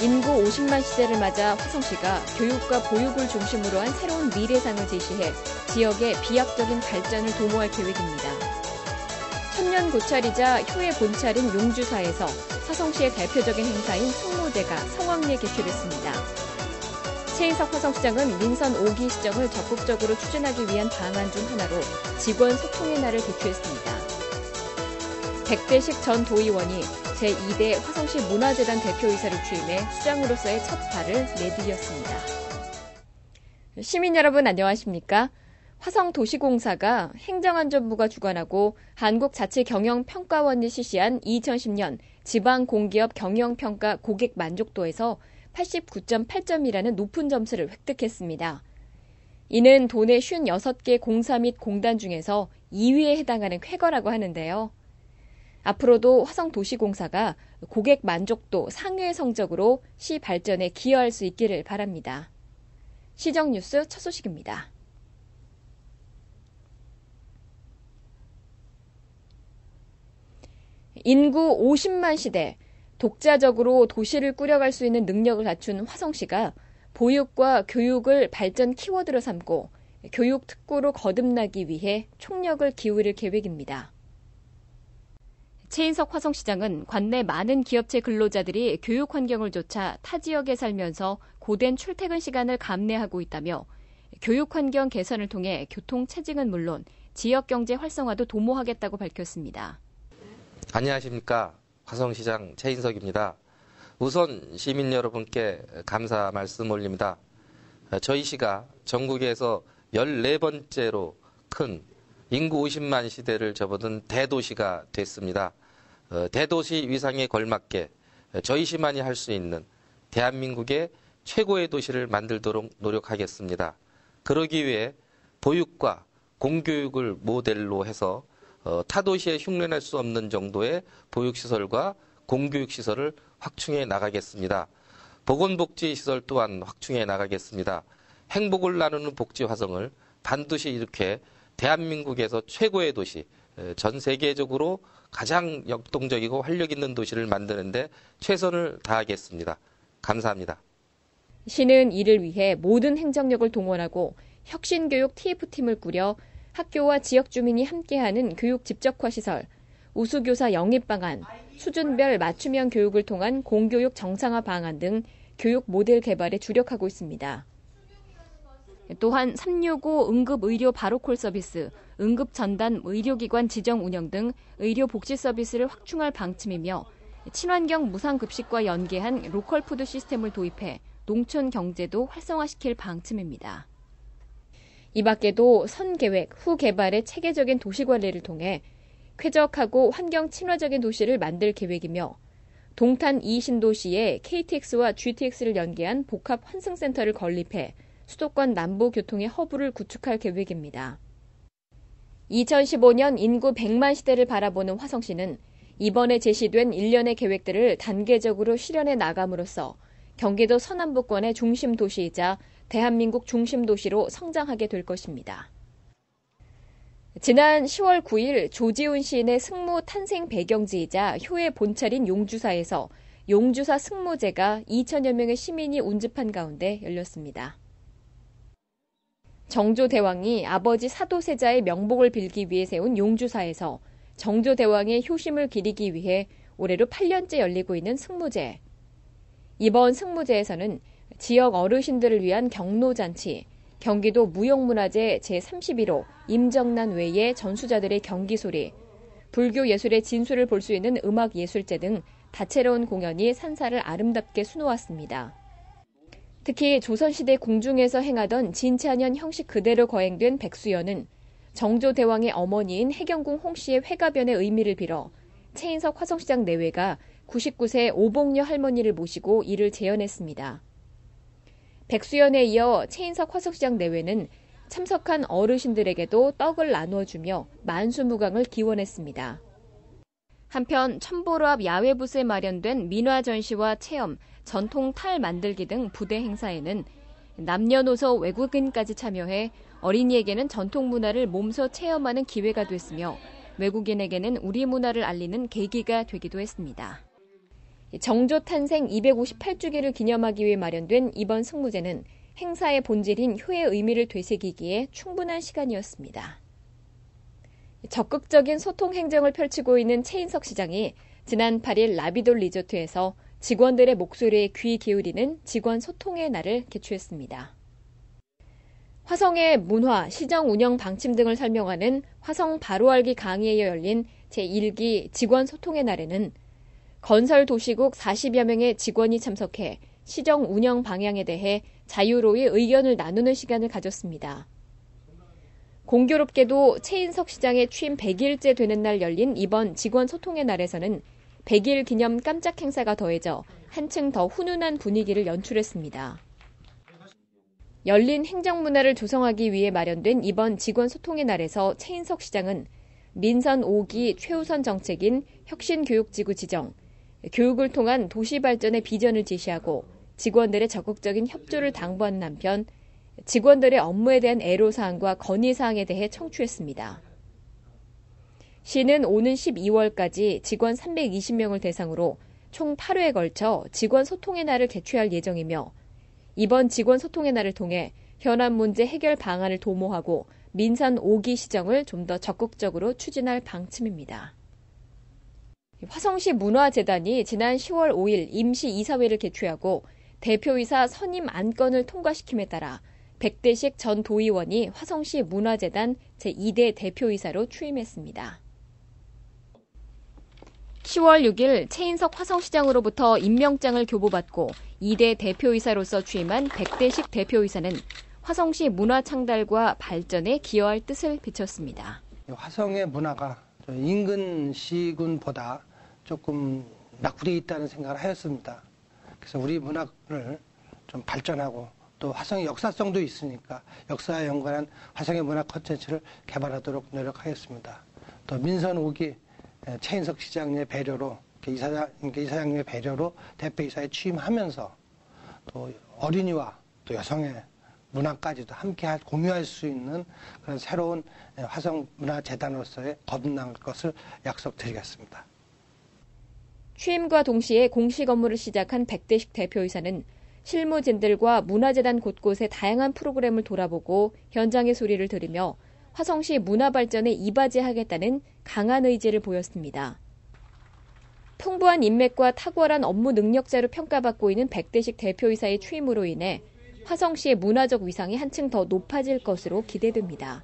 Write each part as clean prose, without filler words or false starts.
인구 50만 시대를 맞아 화성시가 교육과 보육을 중심으로 한 새로운 미래상을 제시해 지역의 비약적인 발전을 도모할 계획입니다. 천년 고찰이자 효의 본찰인 용주사에서 화성시의 대표적인 행사인 승무제가 성황리에 개최됐습니다. 최인석 화성시장은 민선 5기 시정을 적극적으로 추진하기 위한 방안 중 하나로 직원 소통의 날을 개최했습니다. 백대식 전 도의원이 제2대 화성시 문화재단 대표이사를 취임해 수장으로서의 첫 발을 내디뎠습니다. 시민 여러분 안녕하십니까? 화성도시공사가 행정안전부가 주관하고 한국자치경영평가원이 실시한 2010년 지방공기업 경영평가 고객 만족도에서 89.8점이라는 높은 점수를 획득했습니다. 이는 도내 56개 공사 및 공단 중에서 2위에 해당하는 쾌거라고 하는데요. 앞으로도 화성도시공사가 고객 만족도 상위의 성적으로 시 발전에 기여할 수 있기를 바랍니다. 시정뉴스 첫 소식입니다. 인구 50만 시대, 독자적으로 도시를 꾸려갈 수 있는 능력을 갖춘 화성시가 보육과 교육을 발전 키워드로 삼고 교육 특구로 거듭나기 위해 총력을 기울일 계획입니다. 최인석 화성시장은 관내 많은 기업체 근로자들이 교육 환경을 좇아 타 지역에 살면서 고된 출퇴근 시간을 감내하고 있다며 교육 환경 개선을 통해 교통 체증은 물론 지역 경제 활성화도 도모하겠다고 밝혔습니다. 안녕하십니까. 화성시장 최인석입니다. 우선 시민 여러분께 감사 말씀 올립니다. 저희 시가 전국에서 14번째로 큰 인구 50만 시대를 접어든 대도시가 됐습니다. 대도시 위상에 걸맞게 저희 시만이 할 수 있는 대한민국의 최고의 도시를 만들도록 노력하겠습니다. 그러기 위해 보육과 공교육을 모델로 해서 타도시에 흉내낼 수 없는 정도의 보육시설과 공교육시설을 확충해 나가겠습니다. 보건복지시설 또한 확충해 나가겠습니다. 행복을 나누는 복지화성을 반드시 이렇게 대한민국에서 최고의 도시, 전 세계적으로 가장 역동적이고 활력 있는 도시를 만드는데 최선을 다하겠습니다. 감사합니다. 시는 이를 위해 모든 행정력을 동원하고 혁신교육 TF팀을 꾸려 학교와 지역 주민이 함께하는 교육 집적화 시설, 우수교사 영입 방안, 수준별 맞춤형 교육을 통한 공교육 정상화 방안 등 교육 모델 개발에 주력하고 있습니다. 또한 365 응급의료 바로콜 서비스, 응급전담 의료기관 지정 운영 등 의료복지 서비스를 확충할 방침이며 친환경 무상급식과 연계한 로컬푸드 시스템을 도입해 농촌 경제도 활성화시킬 방침입니다. 이 밖에도 선계획, 후개발의 체계적인 도시관리를 통해 쾌적하고 환경 친화적인 도시를 만들 계획이며 동탄 2신도시에 KTX와 GTX를 연계한 복합 환승센터를 건립해 수도권 남부 교통의 허브를 구축할 계획입니다. 2015년 인구 100만 시대를 바라보는 화성시는 이번에 제시된 일련의 계획들을 단계적으로 실현해 나감으로써 경기도 서남부권의 중심 도시이자 대한민국 중심 도시로 성장하게 될 것입니다. 지난 10월 9일 조지훈 시인의 승무 탄생 배경지이자 효의 본찰인 용주사에서 용주사 승무제가 2천여 명의 시민이 운집한 가운데 열렸습니다. 정조대왕이 아버지 사도세자의 명복을 빌기 위해 세운 용주사에서 정조대왕의 효심을 기리기 위해 올해로 8년째 열리고 있는 승무제. 이번 승무제에서는 지역 어르신들을 위한 경로잔치, 경기도 무형문화재 제31호 임정난 외의 전수자들의 경기소리, 불교 예술의 진수를 볼 수 있는 음악예술제 등 다채로운 공연이 산사를 아름답게 수놓았습니다. 특히 조선시대 궁중에서 행하던 진차년 형식 그대로 거행된 백수연은 정조대왕의 어머니인 해경궁 홍씨의 회가변의 의미를 빌어 최인석 화성시장 내외가 99세 오봉녀 할머니를 모시고 이를 재연했습니다. 백수연에 이어 최인석 화성시장 내외는 참석한 어르신들에게도 떡을 나누어주며 만수무강을 기원했습니다. 한편 첨보로 앞 야외부스에 마련된 민화 전시와 체험, 전통 탈 만들기 등 부대 행사에는 남녀노소 외국인까지 참여해 어린이에게는 전통 문화를 몸소 체험하는 기회가 됐으며 외국인에게는 우리 문화를 알리는 계기가 되기도 했습니다. 정조 탄생 258주기를 기념하기 위해 마련된 이번 승무제는 행사의 본질인 효의 의미를 되새기기에 충분한 시간이었습니다. 적극적인 소통 행정을 펼치고 있는 최인석 시장이 지난 8일 라비돌 리조트에서 직원들의 목소리에 귀 기울이는 직원 소통의 날을 개최했습니다. 화성의 문화, 시정 운영 방침 등을 설명하는 화성 바로알기 강의에 이어 열린 제1기 직원 소통의 날에는 건설도시국 40여 명의 직원이 참석해 시정 운영 방향에 대해 자유로이 의견을 나누는 시간을 가졌습니다. 공교롭게도 최인석 시장의 취임 100일째 되는 날 열린 이번 직원 소통의 날에서는 100일 기념 깜짝 행사가 더해져 한층 더 훈훈한 분위기를 연출했습니다. 열린 행정문화를 조성하기 위해 마련된 이번 직원 소통의 날에서 최인석 시장은 민선 5기 최우선 정책인 혁신교육지구 지정, 교육을 통한 도시 발전의 비전을 제시하고 직원들의 적극적인 협조를 당부하는 한편 직원들의 업무에 대한 애로사항과 건의사항에 대해 청취했습니다. 시는 오는 12월까지 직원 320명을 대상으로 총 8회에 걸쳐 직원 소통의 날을 개최할 예정이며 이번 직원 소통의 날을 통해 현안 문제 해결 방안을 도모하고 민선 5기 시정을 좀 더 적극적으로 추진할 방침입니다. 화성시 문화재단이 지난 10월 5일 임시 이사회를 개최하고 대표이사 선임 안건을 통과시킴에 따라 백대식 전 도의원이 화성시 문화재단 제2대 대표이사로 취임했습니다. 10월 6일 최인석 화성시장으로부터 임명장을 교부받고 2대 대표이사로서 취임한 백대식 대표이사는 화성시 문화 창달과 발전에 기여할 뜻을 비췄습니다. 화성의 문화가 인근 시군보다 조금 낙후되어 있다는 생각을 하였습니다. 그래서 우리 문화를 좀 발전하고 또 화성의 역사성도 있으니까 역사와 연관한 화성의 문화 콘텐츠를 개발하도록 노력하였습니다. 또 민선 5기 최인석 시장의 배려로 이사장님의 배려로 대표이사에 취임하면서 또 어린이와 또 여성의 문화까지도 함께 공유할 수 있는 그런 새로운 화성문화재단으로서의 거듭날 것을 약속드리겠습니다. 취임과 동시에 공식 업무를 시작한 백대식 대표이사는 실무진들과 문화재단 곳곳의 다양한 프로그램을 돌아보고 현장의 소리를 들으며 화성시 문화발전에 이바지하겠다는 강한 의지를 보였습니다. 풍부한 인맥과 탁월한 업무 능력자로 평가받고 있는 백대식 대표이사의 취임으로 인해 화성시의 문화적 위상이 한층 더 높아질 것으로 기대됩니다.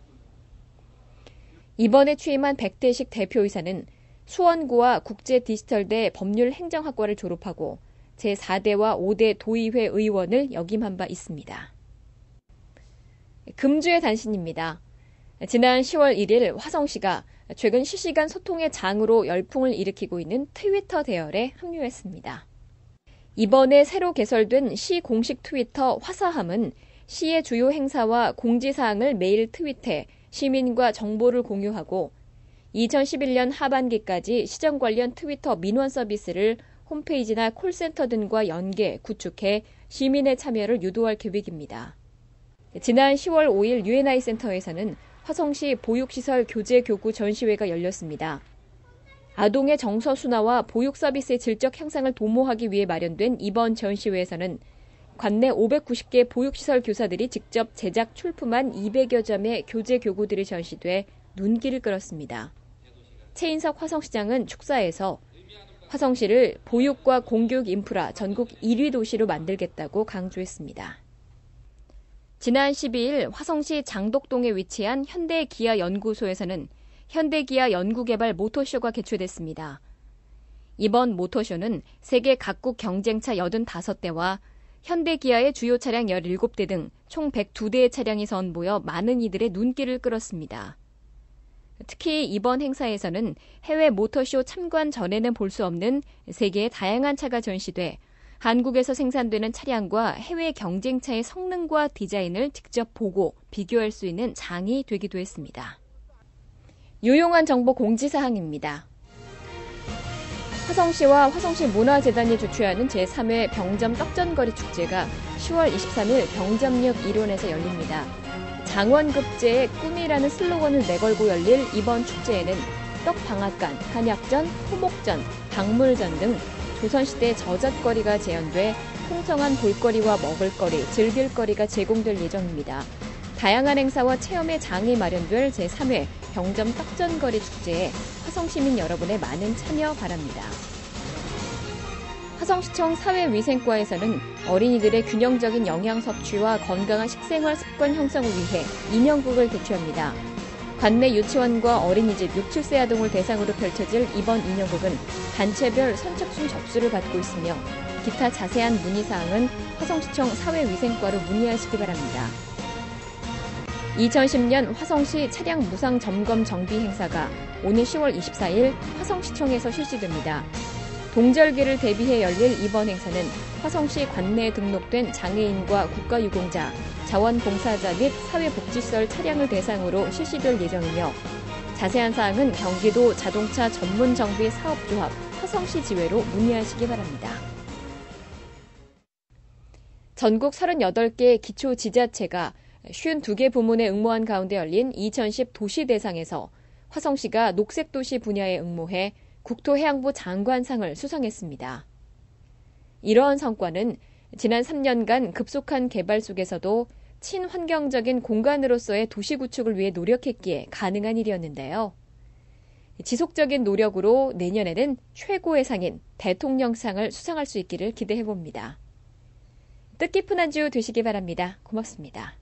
이번에 취임한 백대식 대표이사는 수원구와 국제디지털대 법률행정학과를 졸업하고 제4대와 5대 도의회 의원을 역임한 바 있습니다. 금주의 단신입니다. 지난 10월 1일 화성시가 최근 실시간 소통의 장으로 열풍을 일으키고 있는 트위터 대열에 합류했습니다. 이번에 새로 개설된 시 공식 트위터 화사함은 시의 주요 행사와 공지사항을 매일 트윗해 시민과 정보를 공유하고 2011년 하반기까지 시정 관련 트위터 민원 서비스를 홈페이지나 콜센터 등과 연계, 구축해 시민의 참여를 유도할 계획입니다. 지난 10월 5일 UNI 센터에서는 화성시 보육시설 교재교구 전시회가 열렸습니다. 아동의 정서 순화와 보육 서비스의 질적 향상을 도모하기 위해 마련된 이번 전시회에서는 관내 590개 보육시설 교사들이 직접 제작 출품한 200여 점의 교재교구들이 전시돼 눈길을 끌었습니다. 최인석 화성시장은 축사에서 화성시를 보육과 공교육 인프라 전국 1위 도시로 만들겠다고 강조했습니다. 지난 12일 화성시 장덕동에 위치한 현대기아연구소에서는 현대기아 연구개발 모터쇼가 개최됐습니다. 이번 모터쇼는 세계 각국 경쟁차 85대와 현대기아의 주요 차량 17대 등 총 102대의 차량이 선보여 많은 이들의 눈길을 끌었습니다. 특히 이번 행사에서는 해외 모터쇼 참관 전에는 볼 수 없는 세계의 다양한 차가 전시돼 한국에서 생산되는 차량과 해외 경쟁차의 성능과 디자인을 직접 보고 비교할 수 있는 장이 되기도 했습니다. 유용한 정보 공지사항입니다. 화성시와 화성시 문화재단이 주최하는 제3회 병점 떡전거리 축제가 10월 23일 병점역 1원에서 열립니다. 장원급제의 꿈이라는 슬로건을 내걸고 열릴 이번 축제에는 떡방앗간, 한약전, 토목전, 박물전 등 조선시대 저잣거리가 재현돼 풍성한 볼거리와 먹을거리, 즐길거리가 제공될 예정입니다. 다양한 행사와 체험의 장이 마련될 제3회 병점 떡전거리 축제에 화성시민 여러분의 많은 참여 바랍니다. 화성시청 사회위생과에서는 어린이들의 균형적인 영양 섭취와 건강한 식생활 습관 형성을 위해 인형극을 개최합니다. 관내 유치원과 어린이집 6-7세 아동을 대상으로 펼쳐질 이번 인형극은 단체별 선착순 접수를 받고 있으며 기타 자세한 문의사항은 화성시청 사회위생과로 문의하시기 바랍니다. 2010년 화성시 차량 무상 점검 정비 행사가 오는 10월 24일 화성시청에서 실시됩니다. 동절기를 대비해 열릴 이번 행사는 화성시 관내에 등록된 장애인과 국가유공자, 자원봉사자 및 사회복지시설 차량을 대상으로 실시될 예정이며 자세한 사항은 경기도 자동차 전문정비 사업조합 화성시 지회로 문의하시기 바랍니다. 전국 38개 기초지자체가 52개 부문에 응모한 가운데 열린 2010 도시대상에서 화성시가 녹색도시 분야에 응모해 국토해양부 장관상을 수상했습니다. 이러한 성과는 지난 3년간 급속한 개발 속에서도 친환경적인 공간으로서의 도시 구축을 위해 노력했기에 가능한 일이었는데요. 지속적인 노력으로 내년에는 최고의 상인 대통령상을 수상할 수 있기를 기대해봅니다. 뜻깊은 한 주 되시기 바랍니다. 고맙습니다.